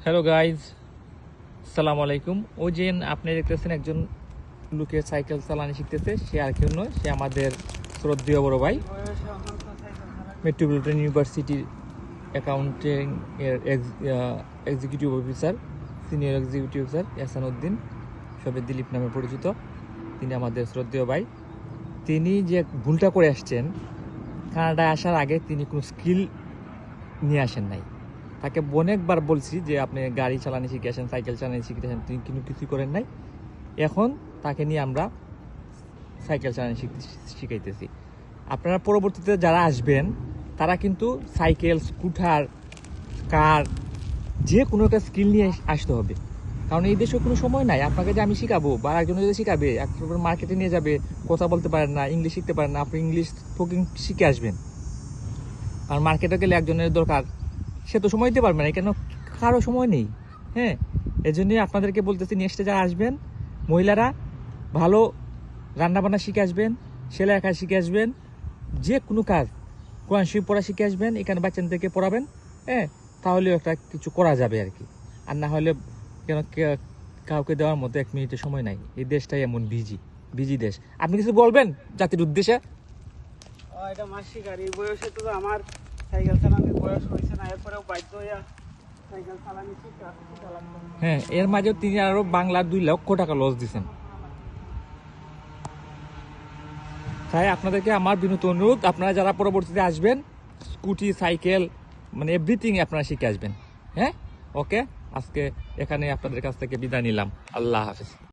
Hello guys, সালাম আলাইকুম। ওই যে আপনি দেখতেছেন একজন লোকে সাইকেল চালানো শিখতেছে, সে আর কেউ নয়, সে আমাদের শ্রদ্ধেয় বড় ভাই, মেট্রোপলিটন ইউনিভার্সিটির অ্যাকাউন্টিং এর executive officer, senior executive officer Ehsan Uddin, সবে দিলীপ নামে পরিচিত। তিনি আমাদের শ্রদ্ধেয় ভাই। তিনি যে ভুলটা করে আসছেন, কানাডায় আসার আগে তিনি কোনো স্কিল নিয়ে আসেন নাই। তাকে অনেকবার বলছি যে আপনি গাড়ি চালানো শিখে আসেন, সাইকেল চালানো শিখে আসেন, তিনি কিন্তু কিছু করেন নাই। এখন তাকে নিয়ে আমরা সাইকেল চালানো শিখাইতেছি। আপনারা পরবর্তীতে যারা আসবেন তারা কিন্তু সাইকেল, স্কুটার, কার, যে কোনো একটা স্কিল নিয়ে আসতে হবে। কারণ এই দেশে কোনো সময় নাই আপনাকে যে আমি শিখাবো বা একজন যদি শিখাবে, একবার মার্কেটে নিয়ে যাবে, কথা বলতে পারেন না, ইংলিশ শিখতে পারেন না, আপনি ইংলিশ স্পোকিং শিখে আসবেন। কারণ মার্কেটে গেলে একজনের দরকার, সে তো সময় দিতে পারবে না, কেন কারো সময় নেই। হ্যাঁ, এই জন্যই আপনাদেরকে বলতেছি, নেক্সটে যারা আসবেন মহিলারা ভালো রান্নাবান্না শিখে আসবেন, সেলাই কাজ শিখে আসবেন, যে কোনো কাজ, কোরআন শরীফ পড়া শিখে আসবেন, এখানে বাচ্চাদেরকে পড়াবেন। হ্যাঁ, তাহলেও একটা কিছু করা যাবে আর কি। আর না হলে কেন কাউকে দেওয়ার মতো 1 মিনিটের সময় নাই। এই দেশটাই এমন বিজি দেশ। আপনি কিছু বলবেন জাতির উদ্দেশ্যে? এটা মাসি গাড়ি বয়সে তো আমার সাইকেল চালানোর বয়স হয়েছে না, এরপরেও বাধ্য হইয়া সাইকেল চালানি শিখা লাগবে। হ্যাঁ, এর মাঝেও তিনি আরো বাংলার 2 লক্ষ টাকা লস দিচ্ছেন। তাই আপনাদেরকে আমার বিনীত অনুরোধ, আপনারা যারা পরবর্তীতে আসবেন, স্কুটি, সাইকেল, মানে এভরিথিং আপনারা শিখে আসবেন। হ্যাঁ, ওকে, আজকে এখানে আপনাদের কাছ থেকে বিদায় নিলাম। আল্লাহ হাফেজ।